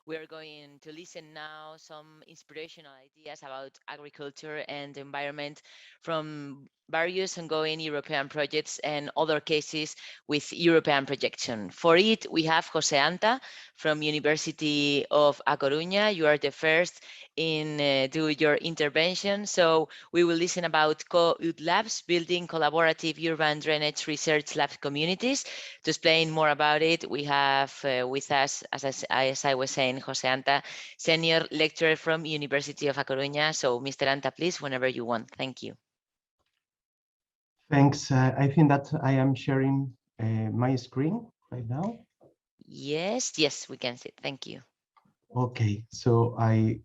We are going to listen now some inspirational ideas about agriculture and the environment from various ongoing European projects and other cases with European projection. For it, we have José Anta from University of A Coruña. You are the first in do your intervention. So we will listen about CO-UDlabs, building collaborative urban drainage research lab communities. To explain more about it, we have with us, as I was saying, José Anta, senior lecturer from University of A Coruña. So Mr. Anta, please, whenever you want. Thank you. Thanks. I think that I am sharing my screen right now. Yes, we can see it. Thank you. Okay, so I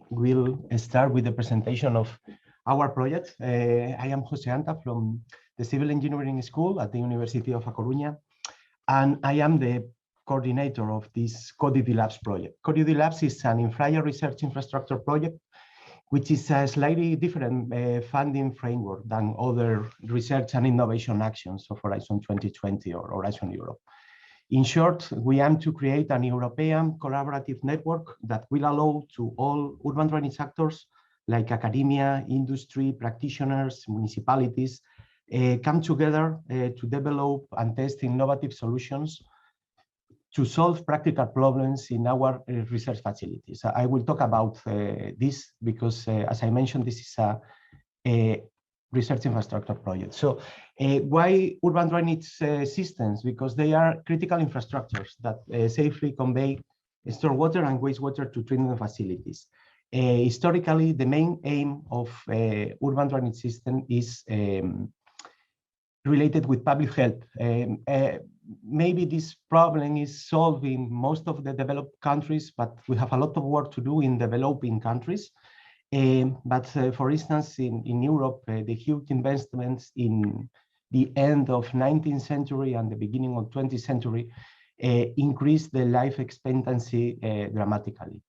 will start with the presentation of our project. I am José Anta from the Civil Engineering School at the University of A Coruña, and I am the coordinator of this CO-UDlabs project. CO-UDlabs is an infrared research infrastructure project, which is a slightly different funding framework than other research and innovation actions of Horizon 2020 or Horizon Europe. In short, we aim to create an European collaborative network that will allow to all urban drainage actors like academia, industry, practitioners, municipalities, come together to develop and test innovative solutions to solve practical problems in our research facilities. I will talk about this because, as I mentioned, this is a research infrastructure project. So why urban drainage systems? Because they are critical infrastructures that safely convey store water and wastewater to treatment facilities. Historically, the main aim of urban drainage system is related with public health. Maybe this problem is solved in most of the developed countries, but we have a lot of work to do in developing countries. For instance, in Europe, the huge investments in the end of 19th century and the beginning of 20th century increased the life expectancy dramatically.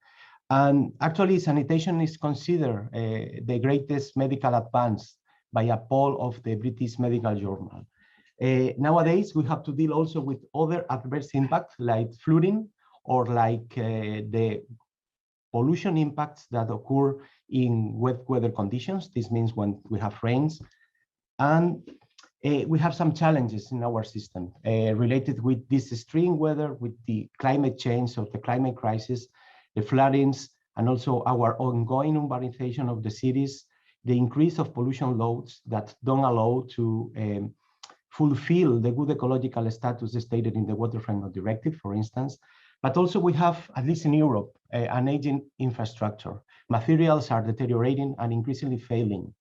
And actually, sanitation is considered the greatest medical advance by a poll of the British Medical Journal. Nowadays, we have to deal also with other adverse impacts like flooding or like the pollution impacts that occur in wet weather conditions. This means when we have rains. And we have some challenges in our system related with this extreme weather, with the climate change of the climate crisis, the floodings, and also our ongoing urbanization of the cities, the increase of pollution loads that don't allow to fulfill the good ecological status stated in the Water Framework Directive, for instance. But also we have, at least in Europe, an aging infrastructure. Materials are deteriorating and increasingly failing.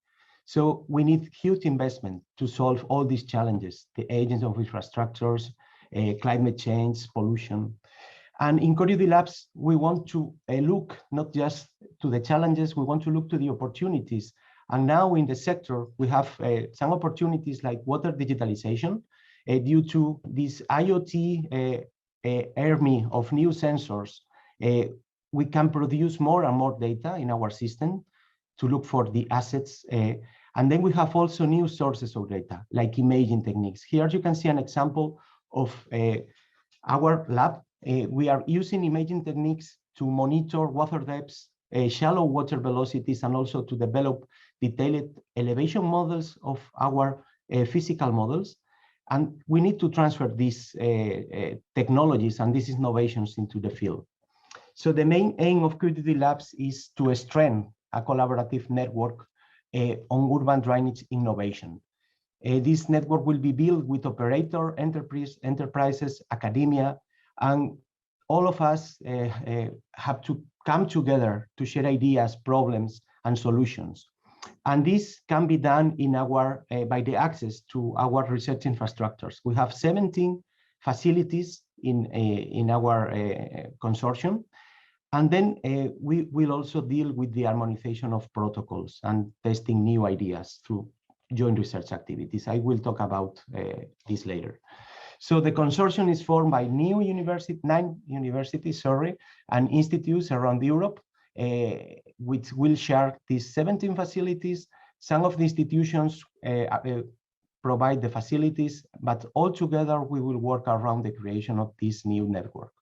So we need huge investment to solve all these challenges, the aging of infrastructures, climate change, pollution. And in CO-UDlabs, we want to look not just to the challenges, we want to look to the opportunities. And now in the sector, we have some opportunities like water digitalization due to this IoT army of new sensors. We can produce more and more data in our system to look for the assets. And then we have also new sources of data, like imaging techniques. Here you can see an example of our lab. We are using imaging techniques to monitor water depths, shallow water velocities, and also to develop detailed elevation models of our physical models. And we need to transfer these technologies and these innovations into the field. So the main aim of CO-UDlabs is to strengthen a collaborative network on urban drainage innovation. This network will be built with operator, enterprises, academia, and all of us have to come together to share ideas, problems, and solutions. And this can be done in our by the access to our research infrastructures. We have 17 facilities in our consortium. And then we will also deal with the harmonization of protocols and testing new ideas through joint research activities. I will talk about this later. So the consortium is formed by 9 universities, and institutes around Europe, which will share these 17 facilities. Some of the institutions provide the facilities, but all together we will work around the creation of this new network.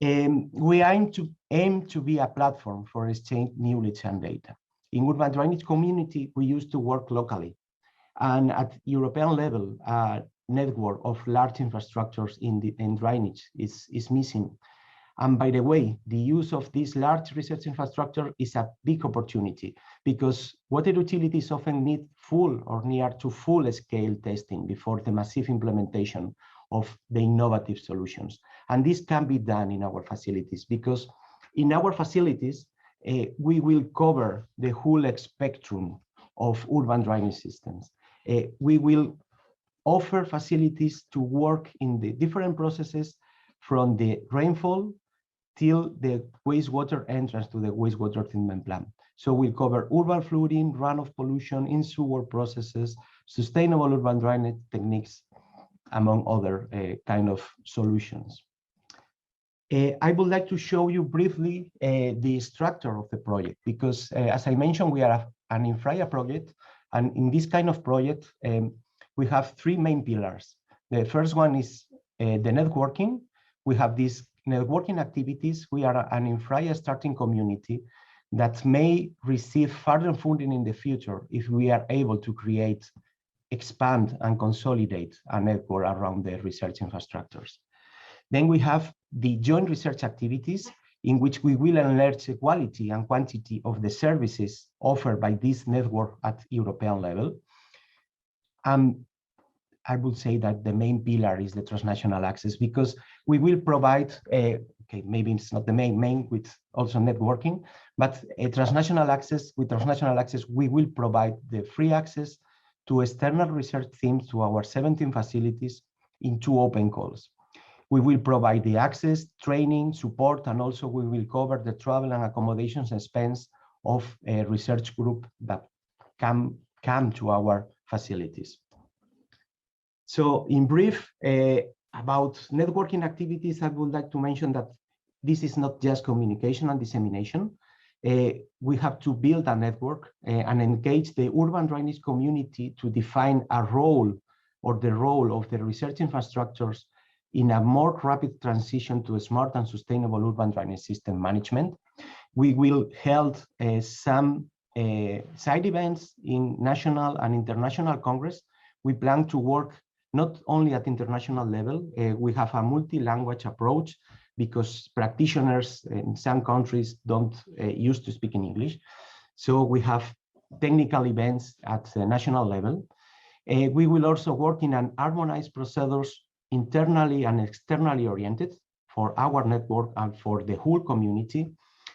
We aim to be a platform for exchange knowledge and data. In urban drainage community, we used to work locally, and at European level, a network of large infrastructures in drainage is missing. And by the way, the use of this large research infrastructure is a big opportunity, because water utilities often need full or near to full scale testing before the massive implementation of the innovative solutions. And this can be done in our facilities, because in our facilities, we will cover the whole spectrum of urban drainage systems. We will offer facilities to work in the different processes, from the rainfall till the wastewater entrance to the wastewater treatment plant. So we'll cover urban flooding, runoff pollution, in-sewer processes, sustainable urban drainage techniques, among other kind of solutions. I would like to show you briefly the structure of the project, because as I mentioned, we are an infra project, and in this kind of project, we have three main pillars. The first one is the networking. We have these networking activities. We are an infra starting community that may receive further funding in the future if we are able to create, expand, and consolidate a network around the research infrastructures. Then we have the joint research activities, in which we will enlarge the quality and quantity of the services offered by this network at European level. I would say that the main pillar is the transnational access, because we will provide, okay, maybe it's not the main with also networking, but a transnational access. With transnational access, we will provide the free access to external research teams to our 17 facilities in 2 open calls. We will provide the access, training, support, and also we will cover the travel and accommodations expense of a research group that come to our facilities. So in brief, about networking activities, I would like to mention that this is not just communication and dissemination. We have to build a network and engage the urban drainage community to define a role, or the role of the research infrastructures in a more rapid transition to a smart and sustainable urban drainage system management. We will hold some side events in national and international congress. We plan to work not only at international level. We have a multi-language approach, because practitioners in some countries don't used to speak in English. So we have technical events at the national level. We will also work in an harmonized procedures, internally and externally oriented, for our network and for the whole community.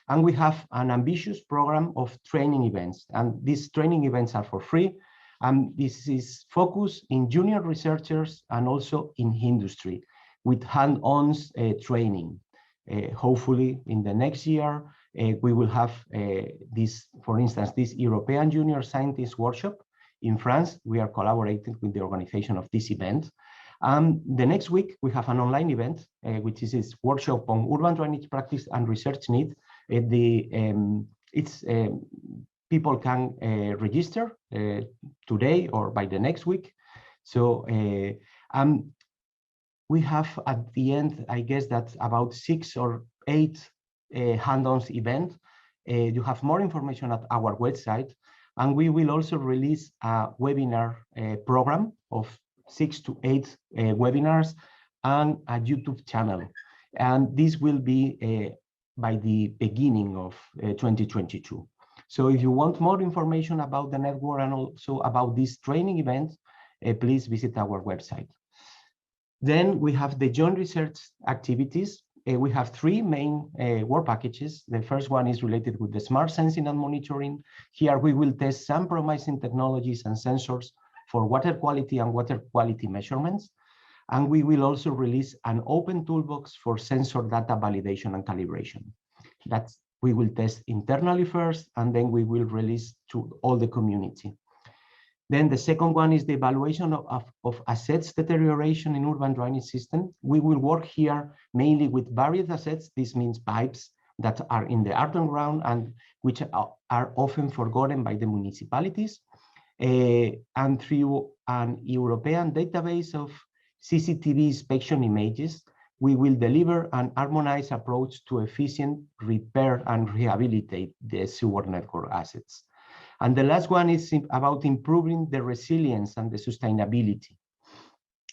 And we have an ambitious program of training events, and these training events are for free. And this is focused in junior researchers and also in industry, with hand-on training. Hopefully in the next year, we will have this, for instance, this European Junior Scientist Workshop in France. We are collaborating with the organization of this event. The next week, we have an online event, which is this workshop on urban drainage practice and research need. People can register today or by the next week. So we have at the end, I guess that's about 6 or 8 hand-on events. You have more information at our website, and we will also release a webinar program of 6 to 8 webinars and a YouTube channel. And this will be by the beginning of 2022. So if you want more information about the network and also about this training event, please visit our website. Then we have the joint research activities. We have 3 main work packages. The first one is related with the smart sensing and monitoring. Here we will test some promising technologies and sensors for water quality and water quality measurements. And we will also release an open toolbox for sensor data validation and calibration. That's we will test internally first, and then we will release to all the community. Then the second one is the evaluation of assets deterioration in urban drainage system. We will work here mainly with various assets. This means pipes that are in the underground and which are often forgotten by the municipalities. And through an European database of CCTV inspection images, we will deliver an harmonized approach to efficient repair and rehabilitate the sewer network assets. And the last one is about improving the resilience and the sustainability.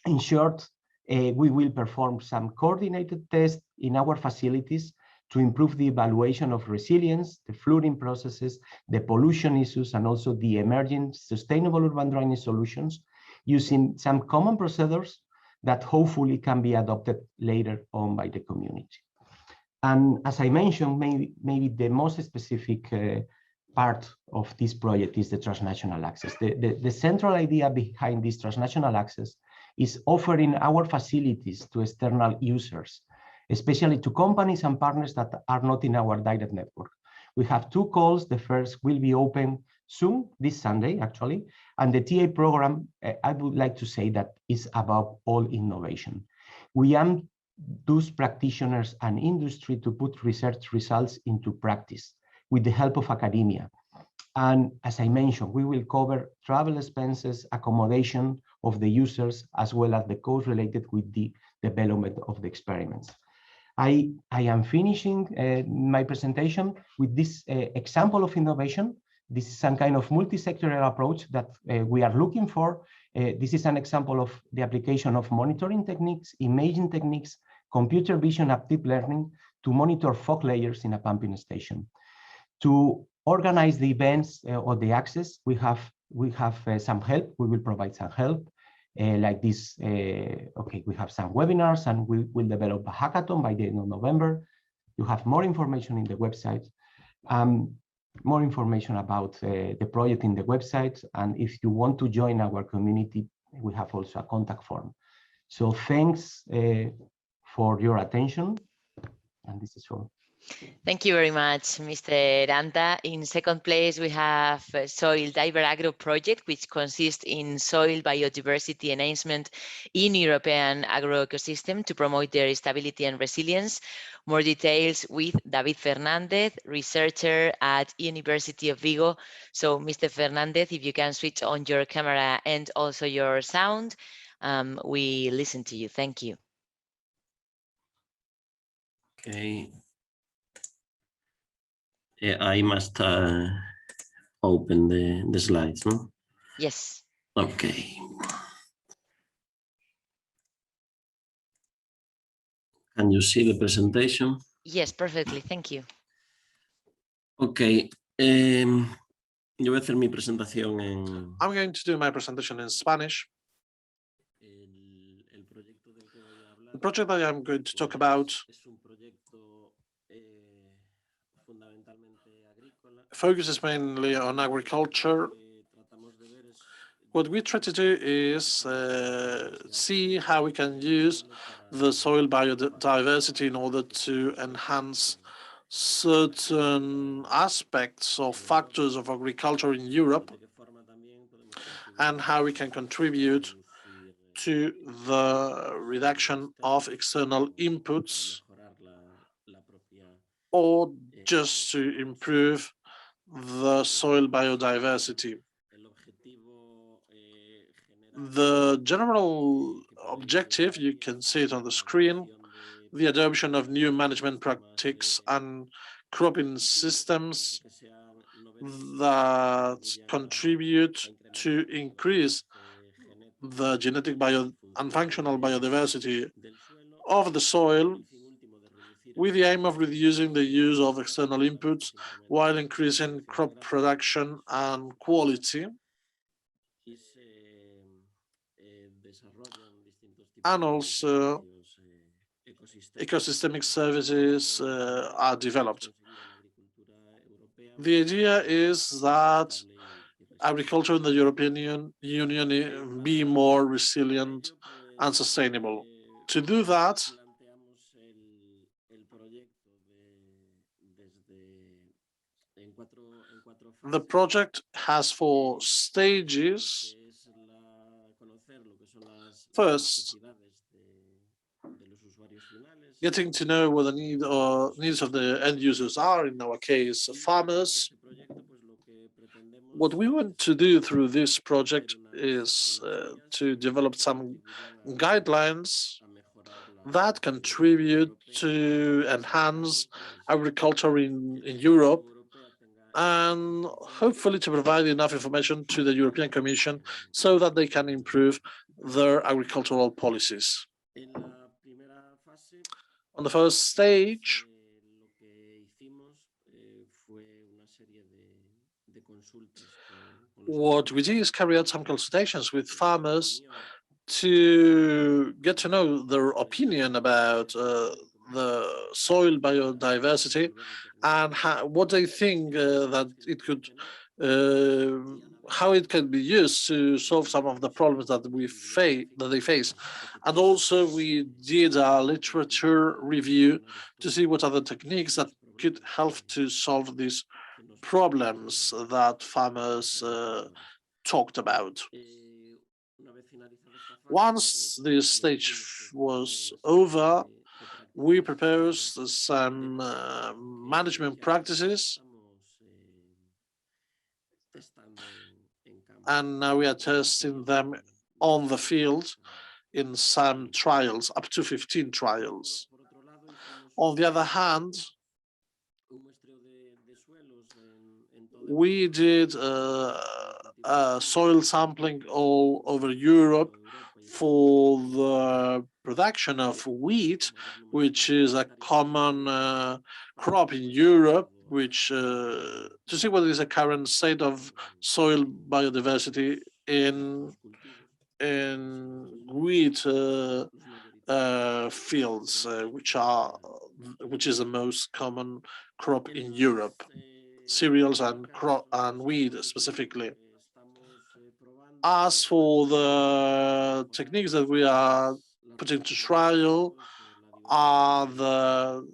In short, we will perform some coordinated tests in our facilities to improve the evaluation of resilience, the flooding processes, the pollution issues, and also the emerging sustainable urban drainage solutions using some common procedures that hopefully can be adopted later on by the community. And as I mentioned, maybe the most specific part of this project is the transnational access. The central idea behind this transnational access is offering our facilities to external users, especially to companies and partners that are not in our direct network. We have two calls. The first will be open soon, this Sunday, actually. And the TA program, I would like to say that is above all innovation. We aim those practitioners and industry to put research results into practice with the help of academia. And as I mentioned, we will cover travel expenses, accommodation of the users, as well as the cost related with the development of the experiments. I am finishing my presentation with this example of innovation. This is some kind of multi-sectoral approach that we are looking for. This is an example of the application of monitoring techniques, imaging techniques, computer vision, and deep learning to monitor fog layers in a pumping station. To organize the events or the access, we have some help. We will provide some help. Like this, okay, we have some webinars and we will develop a hackathon by the end of November. You have more information in the website, more information about the project in the website. And if you want to join our community, we have also a contact form. So thanks for your attention. And this is all. Thank you very much, Mr. Anta. In second place, we have SoildiverAgro project, which consists in soil biodiversity enhancement in European agroecosystem to promote their stability and resilience. More details with David Fernández, researcher at University of Vigo. So, Mr. Fernández, if you can switch on your camera and also your sound, we listen to you. Thank you. Okay. I must open the slides, no? Yes. Okay. Can you see the presentation? Yes, perfectly. Thank you. Okay. Yo voy a hacer mi presentación en... I'm going to do my presentation in Spanish. The project that I'm going to talk about focuses mainly on agriculture. What we try to do is see how we can use the soil biodiversity in order to enhance certain aspects or factors of agriculture in Europe, and how we can contribute to the reduction of external inputs, or just to improve the soil biodiversity. The general objective, you can see it on the screen, the adoption of new management practices and cropping systems that contribute to increase the genetic and functional biodiversity of the soil, with the aim of reducing the use of external inputs while increasing crop production and quality. And also, ecosystemic services are developed. The idea is that agriculture in the European Union be more resilient and sustainable. To do that, the project has 4 stages. First, getting to know what the needs of the end users are, in our case, farmers. What we want to do through this project is to develop some guidelines that contribute to enhance agriculture in Europe, and hopefully to provide enough information to the European Commission so that they can improve their agricultural policies. On the first stage, what we did is carry out some consultations with farmers to get to know their opinion about the soil biodiversity and what they think that it could, how it can be used to solve some of the problems that they face. And also we did a literature review to see what are the techniques that could help to solve these problems that farmers talked about. Once this stage was over, we proposed some management practices, and now we are testing them on the field in some trials, up to 15 trials. On the other hand, we did soil sampling all over Europe for the production of wheat, which is a common crop in Europe, which to see what is the current state of soil biodiversity in wheat fields, which is the most common crop in Europe, cereals and wheat specifically. As for the techniques that we are putting to trial, are the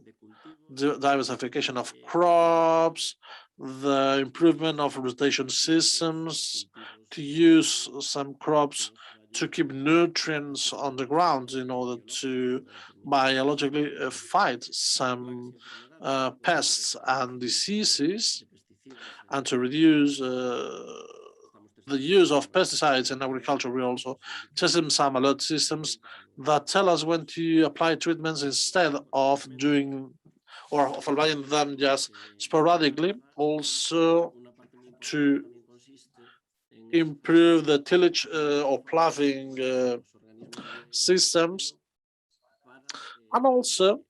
diversification of crops, the improvement of rotation systems, to use some crops to keep nutrients on the ground in order to biologically fight some pests and diseases, and to reduce the use of pesticides in agriculture. We also tested some alert systems that tell us when to apply treatments instead of doing or of applying them just sporadically. Also to improve the tillage or ploughing systems, and also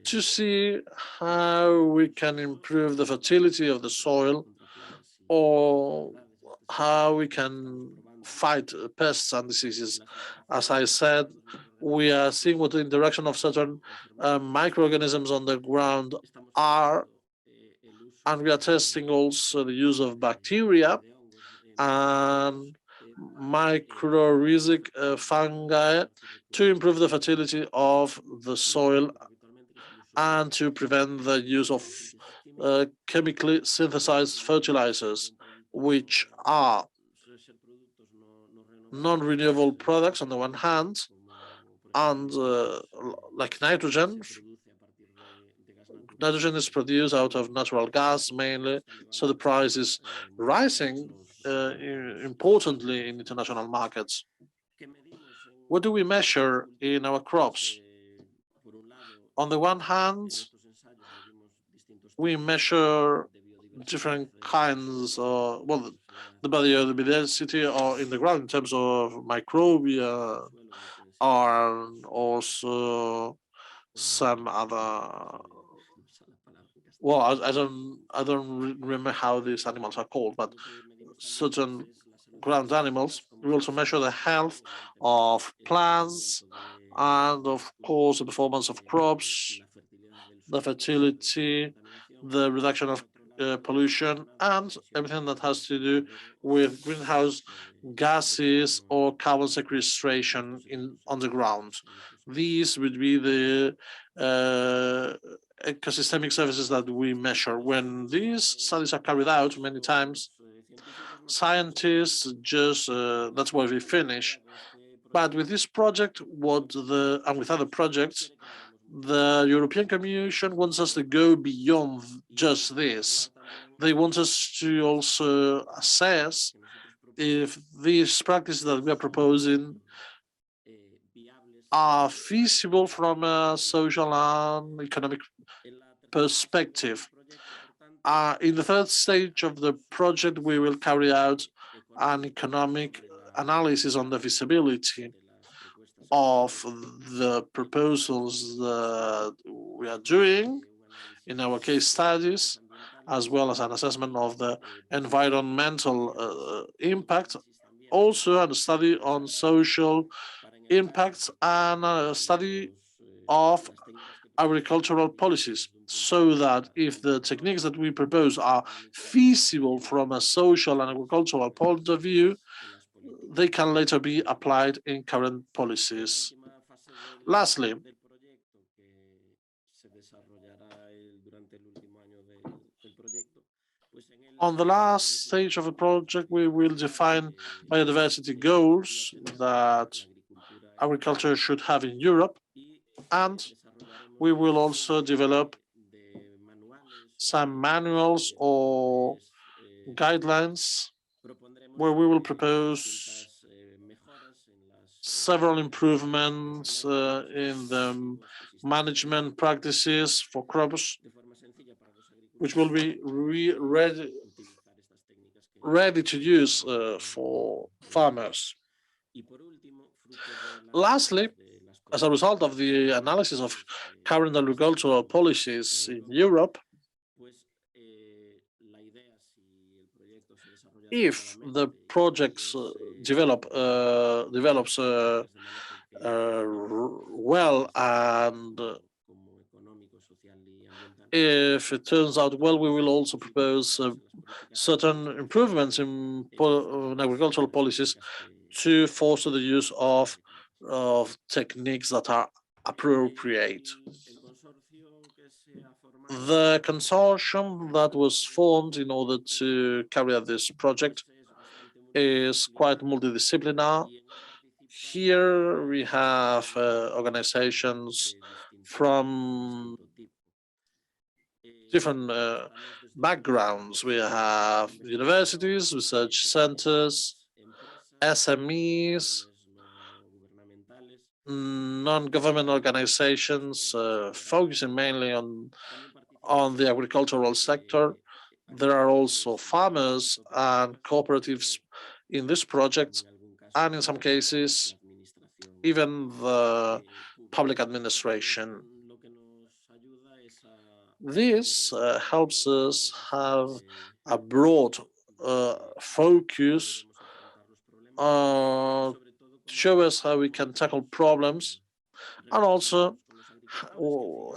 to see how we can improve the fertility of the soil, or how we can fight pests and diseases. As I said, we are seeing what the interaction of certain microorganisms on the ground are, and we are testing also the use of bacteria and mycorrhizic fungi to improve the fertility of the soil and to prevent the use of chemically synthesized fertilizers, which are non-renewable products on the one hand, and like nitrogen. Nitrogen is produced out of natural gas mainly, so the price is rising importantly in international markets. What do we measure in our crops? On the one hand, we measure different kinds of, well, the biodiversity or in the ground in terms of microbia, or also some other, well, I don't remember how these animals are called, but certain ground animals. We also measure the health of plants and, of course, the performance of crops, the fertility, the reduction of pollution, and everything that has to do with greenhouse gases or carbon sequestration on the ground. These would be the ecosystemic services that we measure. When these studies are carried out, many times scientists just that's where we finish. But with this project, and with other projects, the European Commission wants us to go beyond just this. They want us to also assess if these practices that we are proposing are feasible from a social and economic perspective. In the third stage of the project, we will carry out an economic analysis on the feasibility of the proposals that we are doing in our case studies, as well as an assessment of the environmental impact, also a study on social impacts and a study of agricultural policies, so that if the techniques that we propose are feasible from a social and agricultural point of view, they can later be applied in current policies. Lastly, on the last stage of the project, we will define biodiversity goals that agriculture should have in Europe, and we will also develop some manuals or guidelines where we will propose several improvements in the management practices for crops, which will be ready to use for farmers. Lastly, as a result of the analysis of current agricultural policies in Europe, if the projects develops well, and if it turns out well, we will also propose certain improvements in agricultural policies to foster the use of techniques that are appropriate. The consortium that was formed in order to carry out this project is quite multidisciplinary. Here we have organizations from different backgrounds. We have universities, research centers, SMEs, non-government organizations focusing mainly on the agricultural sector. There are also farmers and cooperatives in this project, and in some cases, even the public administration. This helps us have a broad focus to show us how we can tackle problems, and also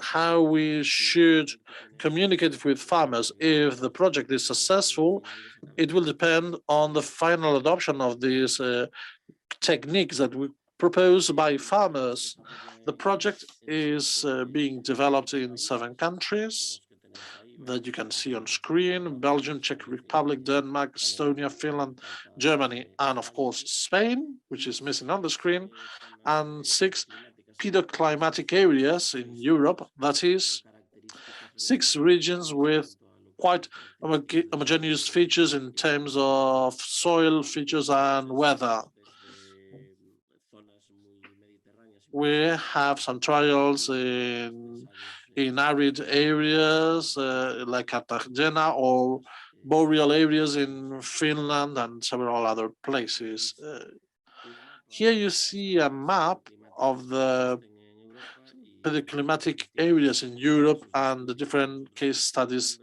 how we should communicate with farmers. If the project is successful, it will depend on the final adoption of these techniques that we propose by farmers. The project is being developed in 7 countries that you can see on screen: Belgium, Czech Republic, Denmark, Estonia, Finland, Germany, and of course Spain, which is missing on the screen, and 6 pedoclimatic areas in Europe, that is 6 regions with quite homogeneous features in terms of soil features and weather. We have some trials in arid areas like Cartagena, or boreal areas in Finland and several other places. Here you see a map of the pedoclimatic areas in Europe and the different case studies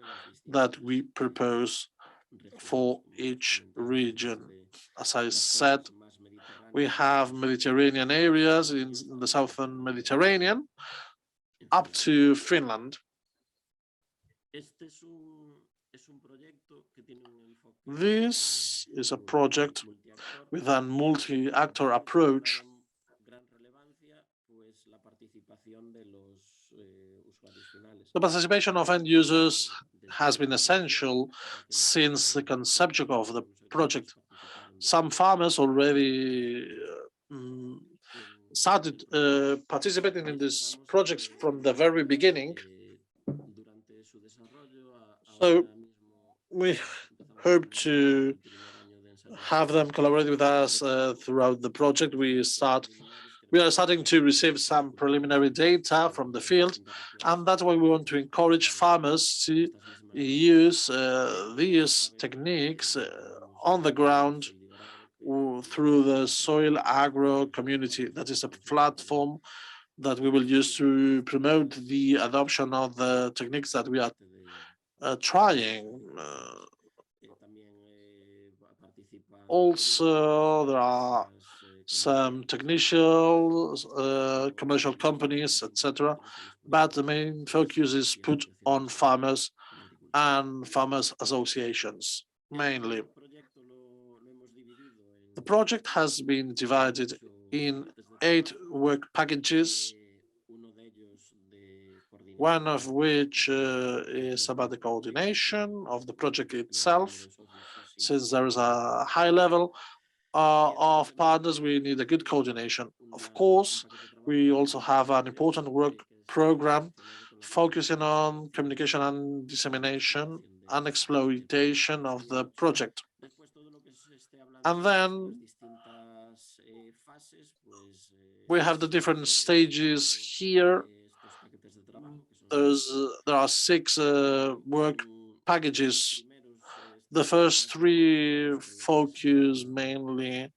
that we propose for each region. As I said, we have Mediterranean areas in the southern Mediterranean up to Finland. This is a project with a multi-actor approach. The participation of end users has been essential since the conception of the project. Some farmers already started participating in this project from the very beginning. So we hope to have them collaborate with us throughout the project. We start We are starting to receive some preliminary data from the field, and that's why we want to encourage farmers to use these techniques on the ground through the SoildiverAgro community. That is a platform that we will use to promote the adoption of the techniques that we are trying. Also, there are some technical, commercial companies, etc. But the main focus is put on farmers and farmers associations, mainly. The project has been divided in 8 work packages, one of which is about the coordination of the project itself. Since there is a high level of partners, we need a good coordination. Of course, we also have an important work program focusing on communication and dissemination and exploitation of the project. And then we have the different stages here. There are 6 work packages. The first 3 focus mainly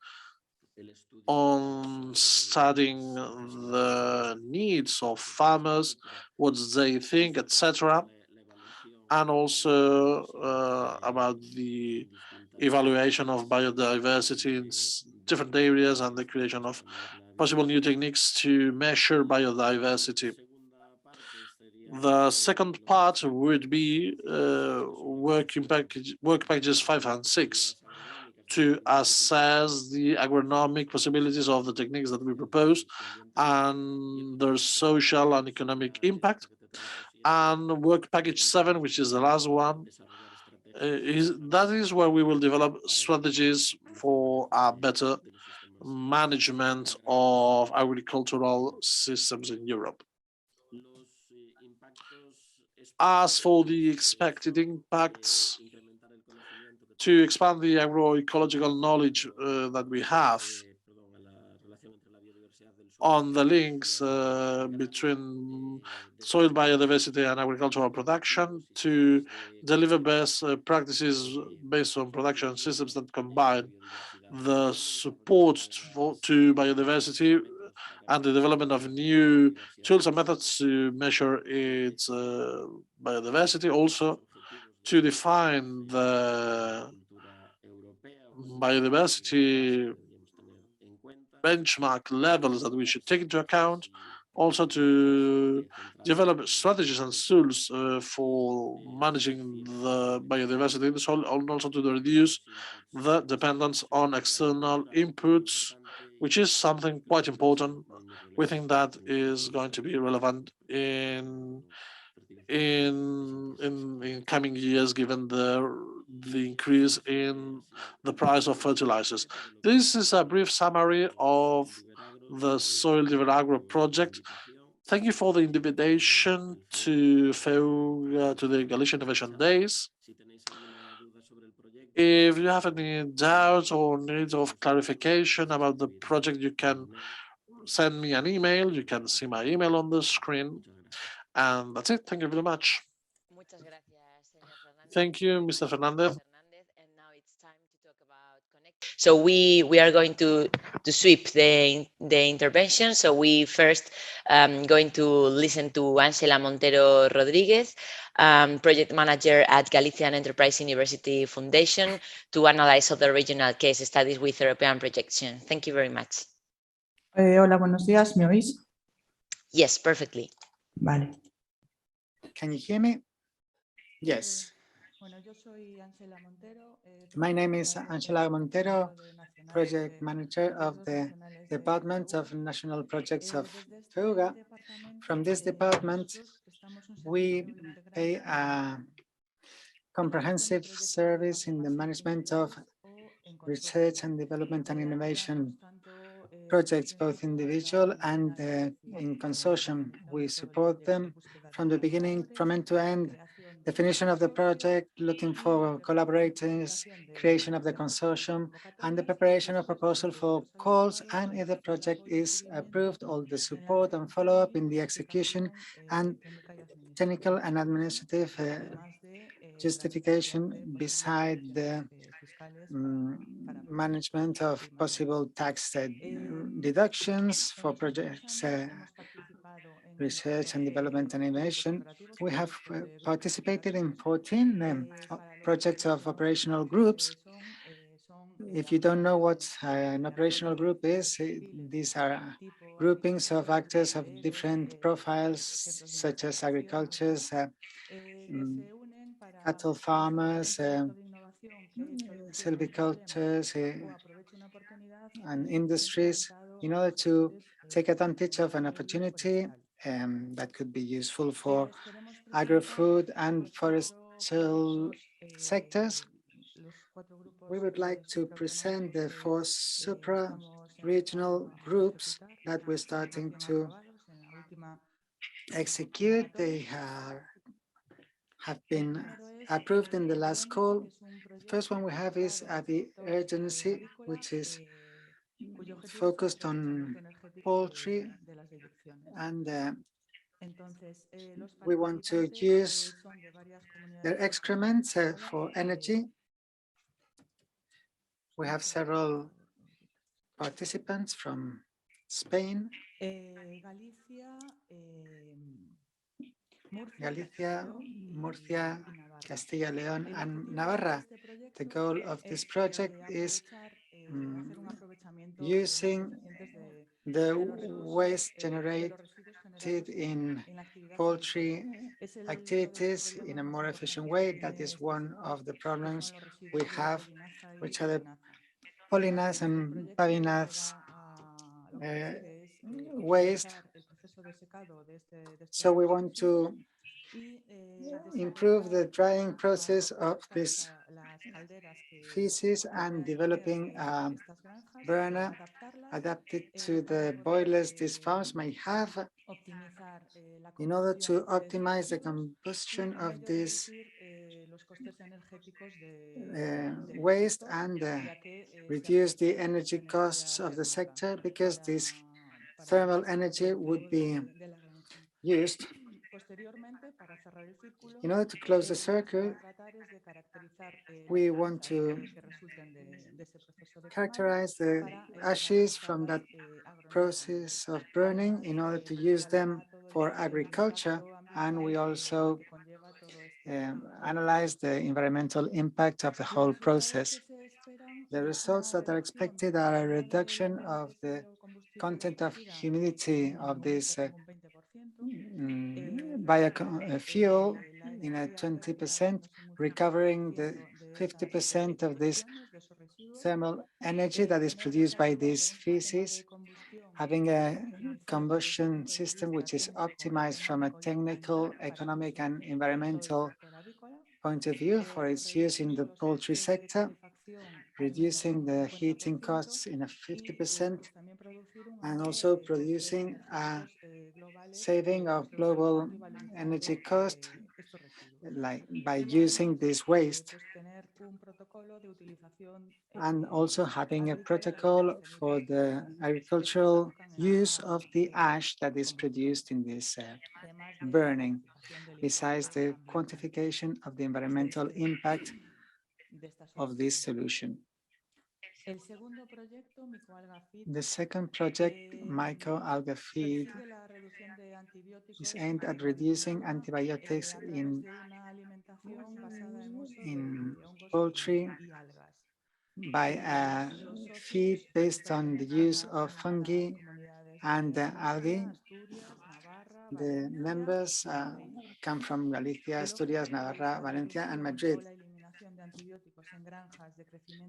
on studying the needs of farmers, what they think, etc., and also about the evaluation of biodiversity in different areas and the creation of possible new techniques to measure biodiversity. The second part would be work packages 5 and 6 to assess the agronomic possibilities of the techniques that we propose and their social and economic impact. And work package 7, which is the last one, that is where we will develop strategies for a better management of agricultural systems in Europe. As for the expected impacts, to expand the agroecological knowledge that we have on the links between soil biodiversity and agricultural production, to deliver best practices based on production systems that combine the support to biodiversity and the development of new tools and methods to measure its biodiversity, also to define the biodiversity benchmark levels that we should take into account, also to develop strategies and tools for managing the biodiversity in the soil, and also to reduce the dependence on external inputs, which is something quite important. We think that is going to be relevant in coming years, given the increase in the price of fertilizers. This is a brief summary of the SoildiverAgro project. Thank you for the invitation to FEUGA, to the Galicia Innovation Days. If you have any doubts or needs of clarification about the project, you can send me an email. You can see my email on the screen. And that's it. Thank you very much. Thank you, Mr. Fernández. So we are going to sweep the intervention. So we first going to listen to Anxela Montero Rodriguez, project manager at Galician Enterprise University Foundation, to analyze other regional case studies with European projection. Thank you very much. Hola, buenos días. ¿Me oís? Yes, perfectly. Vale. Can you hear me? Yes. My name is Anxela Montero, project manager of the Department of National Projects of FEUGA. From this department, we pay a comprehensive service in the management of research and development and innovation projects, both individual and in consortium. We support them from the beginning, from end to end, definition of the project, looking for collaborators, creation of the consortium, and the preparation of proposal for calls, and if the project is approved, all the support and follow-up in the execution and technical and administrative justification beside the management of possible tax deductions for projects, research and development and innovation. We have participated in 14 projects of operational groups. If you don't know what an operational group is, these are groupings of actors of different profiles, such as agricultures, cattle farmers, silvicultures, and industries, in order to take advantage of an opportunity that could be useful for agri-food and forestal sectors. We would like to present the 4 Supra regional groups that we're starting to execute. They have been approved in the last call. The first one we have is the urgency, which is focused on poultry, and we want to use their excrements for energy. We have several participants from Spain, Galicia, Murcia, Castilla, León, and Navarra. The goal of this project is using the waste generated in poultry activities in a more efficient way. That is one of the problems we have, which are the polynace and pavinace waste. So we want to improve the drying process of this feces and developing a burner adapted to the boilers these farms may have in order to optimize the combustion of this waste and reduce the energy costs of the sector, because this thermal energy would be used. In order to close the circle, we want to characterize the ashes from that process of burning in order to use them for agriculture, and we also analyze the environmental impact of the whole process. The results that are expected are a reduction of the content of humidity of this biofuel in a 20%, recovering the 50% of this thermal energy that is produced by these feces, having a combustion system which is optimized from a technical, economic, and environmental point of view for its use in the poultry sector, reducing the heating costs in a 50%, and also producing a saving of global energy cost, like by using this waste, and also having a protocol for the agricultural use of the ash that is produced in this burning, besides the quantification of the environmental impact of this solution. The second project, microalgae feed, is aimed at reducing antibiotics in poultry by a feed based on the use of fungi and algae. The members come from Galicia, Asturias, Navarra, Valencia, and Madrid.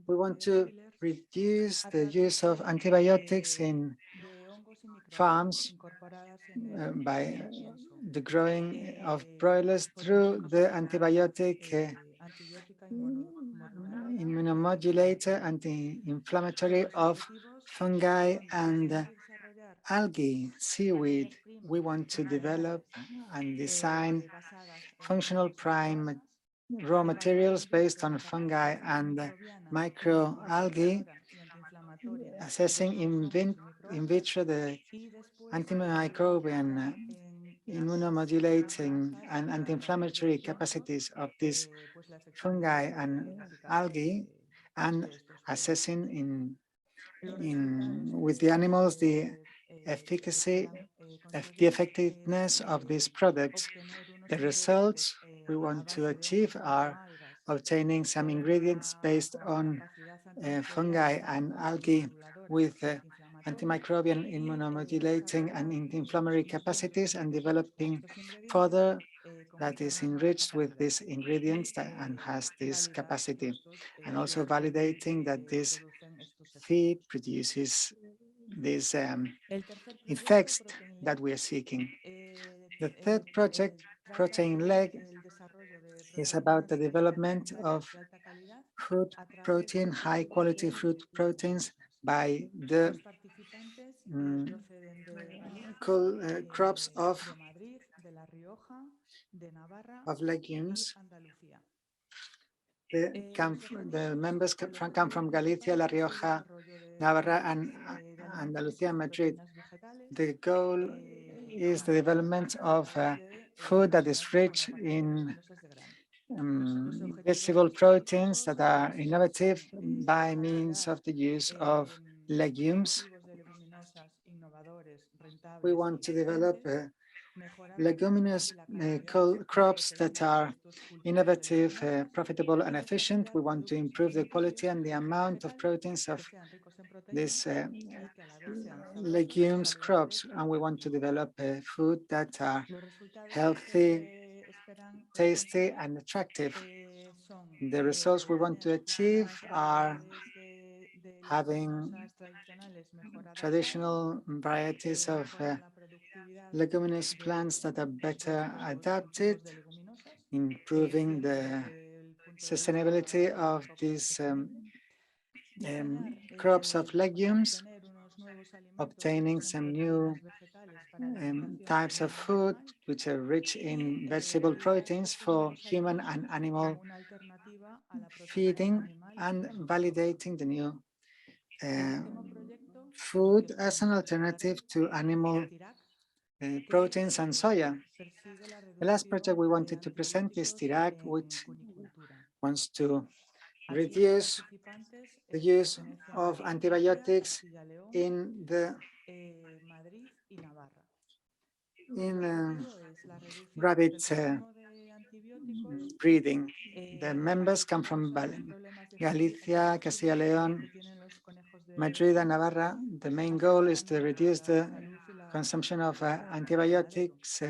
We want to reduce the use of antibiotics in farms by the growing of broilers through the antibiotic immunomodulator, anti-inflammatory of fungi and algae, seaweed, we want to develop and design functional prime raw materials based on fungi and microalgae, assessing in vitro the antimicrobial, immunomodulating, and anti-inflammatory capacities of these fungi and algae, and assessing with the animals the efficacy, the effectiveness of these products. The results we want to achieve are obtaining some ingredients based on fungi and algae with antimicrobial, immunomodulating, and anti-inflammatory capacities, and developing further that is enriched with these ingredients and has this capacity, and also validating that this feed produces these effects that we are seeking. The third project, Protein Leg, is about the development of fruit protein, high quality fruit proteins by the crops of legumes. The members come from Galicia, La Rioja, Navarra, and Andalucía, Madrid. The goal is the development of food that is rich in vegetable proteins that are innovative by means of the use of legumes. We want to develop leguminous crops that are innovative, profitable, and efficient. We want to improve the quality and the amount of proteins of these legumes crops, and we want to develop food that are healthy, tasty, and attractive. The results we want to achieve are having traditional varieties of leguminous plants that are better adapted, improving the sustainability of these crops of legumes, obtaining some new types of food which are rich in vegetable proteins for human and animal feeding, and validating the new food as an alternative to animal proteins and soya. The last project we wanted to present is TIRAC, which wants to reduce the use of antibiotics in rabbit breeding. The members come from Galicia, Castilla León, Madrid, and Navarra. The main goal is to reduce the consumption of antibiotics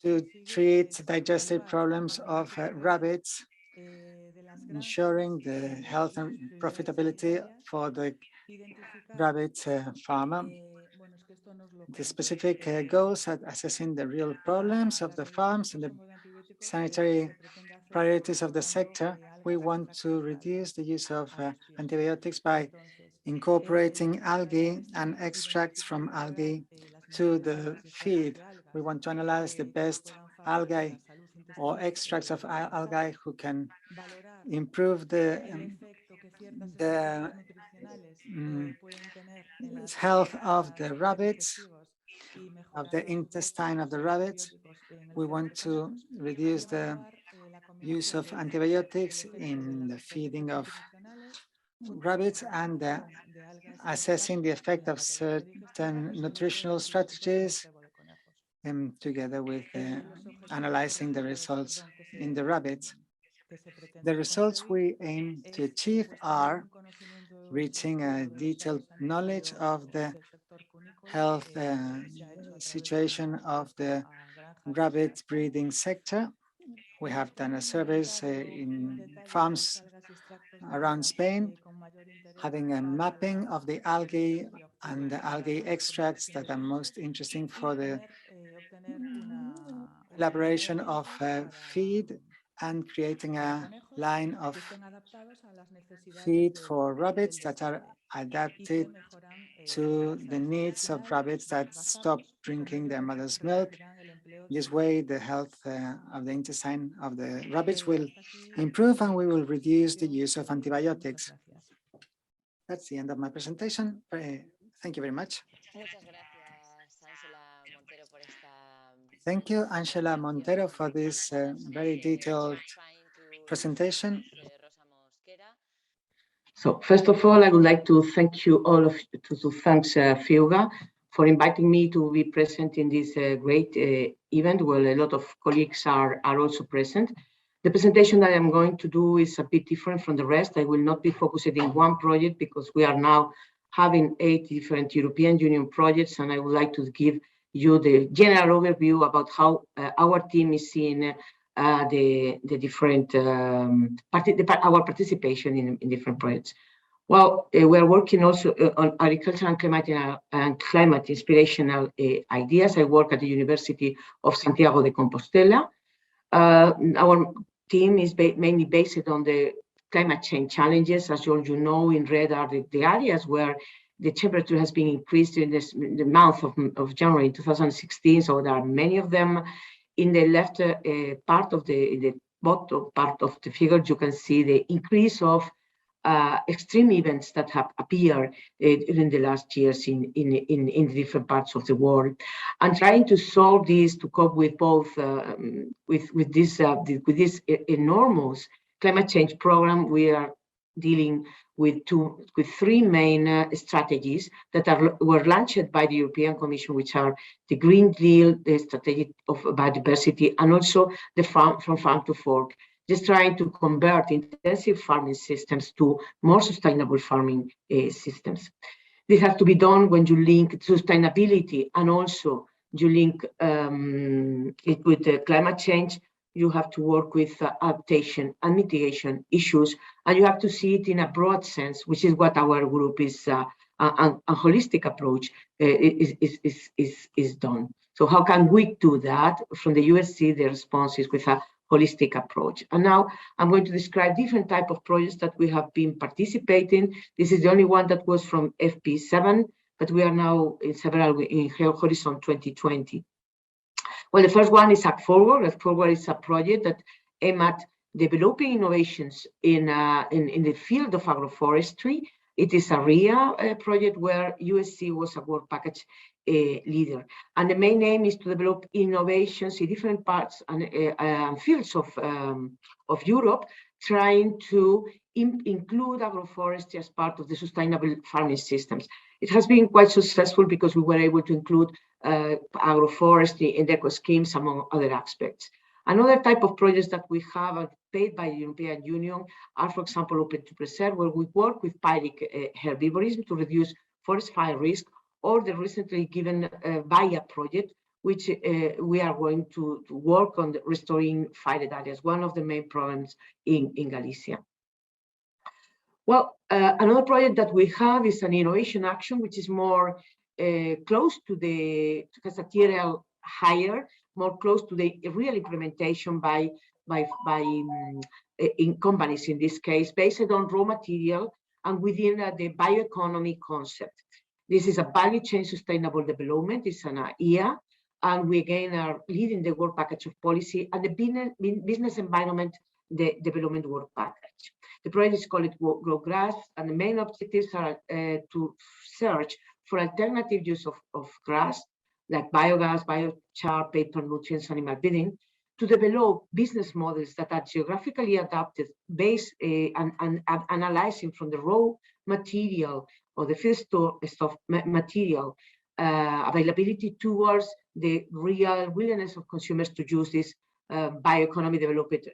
to treat digestive problems of rabbits, ensuring the health and profitability for the rabbit farmer. The specific goals are assessing the real problems of the farms and the sanitary priorities of the sector. We want to reduce the use of antibiotics by incorporating algae and extracts from algae to the feed. We want to analyze the best algae or extracts of algae who can improve the health of the rabbits, of the intestine of the rabbits. We want to reduce the use of antibiotics in the feeding of rabbits, and assessing the effect of certain nutritional strategies, together with analyzing the results in the rabbits. The results we aim to achieve are reaching a detailed knowledge of the health situation of the rabbit breeding sector. We have done a surveys in farms around Spain, having a mapping of the algae and the algae extracts that are most interesting for the elaboration of feed, and creating a line of feed for rabbits that are adapted to the needs of rabbits that stop drinking their mother's milk. This way, the health of the intestine of the rabbits will improve and we will reduce the use of antibiotics. That's the end of my presentation. Thank you very much. Thank you, Anxela Montero, for this very detailed presentation. So first of all, I would like to thank you all thanks FEUGA for inviting me to be present in this great event where a lot of colleagues are also present. The presentation that I'm going to do is a bit different from the rest. I will not be focusing in one project because we are now having 8 different European Union projects, and I would like to give you the general overview about how our team is seeing the different our participation in different projects. Well, we're working also on agriculture and climate inspirational ideas. I work at the University of Santiago de Compostela. Our team is mainly based on the climate change challenges. As you know, in red are the areas where the temperature has been increased in the month of January 2016. So there are many of them. In the left part of the bottom part of the figure, you can see the increase of extreme events that have appeared in the last years in the different parts of the world, and trying to solve this to cope with both with this enormous climate change program. We are dealing with 3 main strategies that were launched by the European Commission, which are the Green Deal, the strategy of biodiversity, and also the from farm to fork, just trying to convert intensive farming systems to more sustainable farming systems. This has to be done when you link sustainability and also you link it with climate change. You have to work with adaptation and mitigation issues, and you have to see it in a broad sense, which is what our group is, a holistic approach is done. So how can we do that? From the USC, the response is with a holistic approach. And now I'm going to describe different type of projects that we have been participating. This is the only one that was from FP7, but we are now in several in Horizon 2020. Well, the first one is AgForward. AgForward is a project that aims at developing innovations in the field of agroforestry. It is a RIA project where USC was a work package leader. And the main aim is to develop innovations in different parts and fields of Europe, trying to include agroforestry as part of the sustainable farming systems. It has been quite successful because we were able to include agroforestry in eco schemes, among other aspects. Another type of projects that we have paid by the European Union are, for example, Open to Preserve, where we work with pyrrhic herbivorism to reduce forest fire risk, or the recently given VIA project, which we are going to work on restoring fired areas, one of the main problems in Galicia. Well, another project that we have is an innovation action, which is more close to the secretarial hire, more close to the real implementation by in companies, in this case, based on raw material and within the bioeconomy concept. This is a value chain sustainable development. It's an IA, and we again are leading the work package of policy and the business environment, the development work package. The project is called Grow Grass, and the main objectives are to search for alternative use of grass, like biogas, biochar, paper, nutrients, animal feeding, to develop business models that are geographically adapted, based and analyzing from the raw material or the feedstock material availability towards the real willingness of consumers to use this bioeconomy developed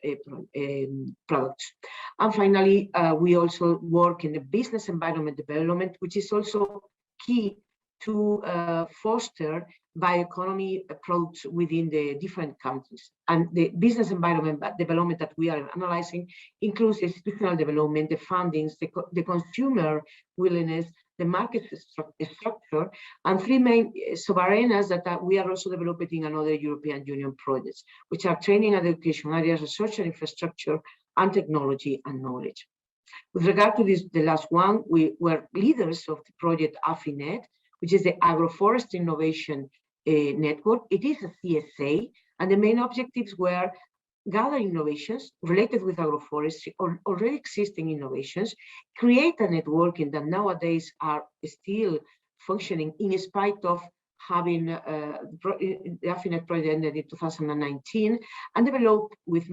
products. And finally, we also work in the business environment development, which is also key to foster bioeconomy products within the different countries. And the business environment development that we are analyzing includes institutional development, the fundings, the consumer willingness, the market structure, and 3 main sub-arenas that we are also developing in another European Union projects, which are training and education areas, research and infrastructure, and technology and knowledge. With regard to the last one, we were leaders of the project AFINET, which is the Agroforestry Innovation Network. It is a CSA, and the main objectives were gather innovations related with agroforestry or already existing innovations, create a networking that nowadays are still functioning in spite of having the AFINET project ended in 2019, and develop with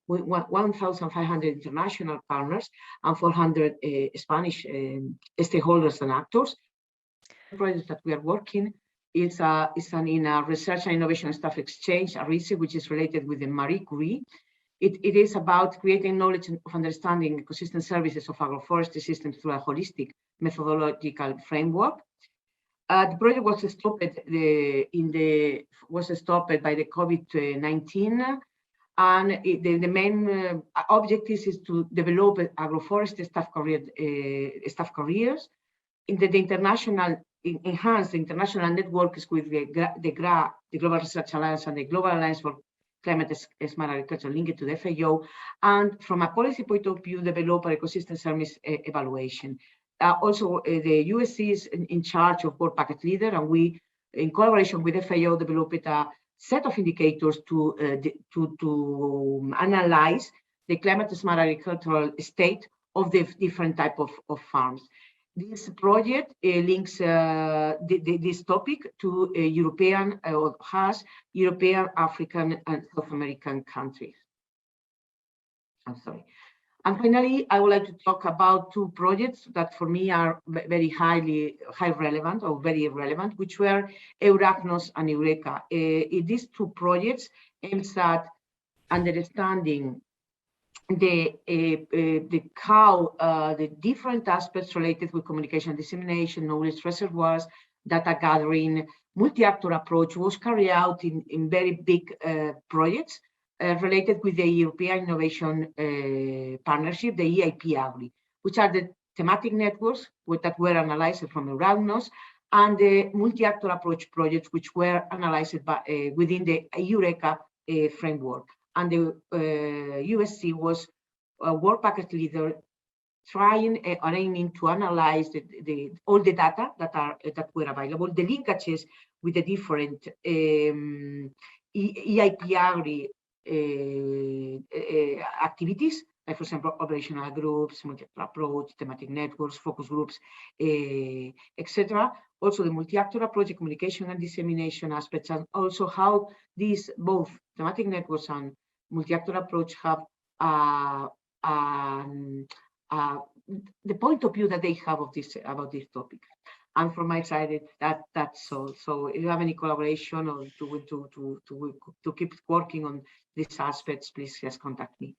1,500 international partners and 400 Spanish stakeholders and actors. The project that we are working is in a research and innovation staff exchange, a RISE, which is related with the Marie Curie. It is about creating knowledge of understanding ecosystem services of agroforestry systems through a holistic methodological framework. The project was stopped by the COVID-19, and the main objective is to develop agroforestry staff careers in the international. Enhance the international networks with the Global Research Alliance and the Global Alliance for Climate Smart Agriculture linked to the FAO, and from a policy point of view, develop an ecosystem service evaluation. Also, the USC is in charge of World Package Leader, and we, in collaboration with FAO, developed a set of indicators to analyze the climate smart agricultural state of the different type of farms. This project links this topic to European or has European, African, and South American countries. I'm sorry. And finally, I would like to talk about two projects that for me are very high relevant or very relevant, which were Euraknos and Eureka. These two projects aims at understanding the different aspects related with communication dissemination, knowledge reservoirs, data gathering. Multi-actor approach was carried out in very big projects related with the European Innovation Partnership, the EIP Agri, which are the thematic networks that were analyzed from Euraknos, and the multi-actor approach projects which were analyzed within the Eureka framework. And the USC was a World Package Leader trying and aiming to analyze all the data that were available, the linkages with the different EIP Agri activities, like for example, operational groups, multi-actor approach, thematic networks, focus groups, etc. Also the multi-actor approach, communication and dissemination aspects, and also how these both thematic networks and multi-actor approach have the point of view that they have of this about this topic. And from my side, that's all. So if you have any collaboration or to keep working on these aspects, please just contact me.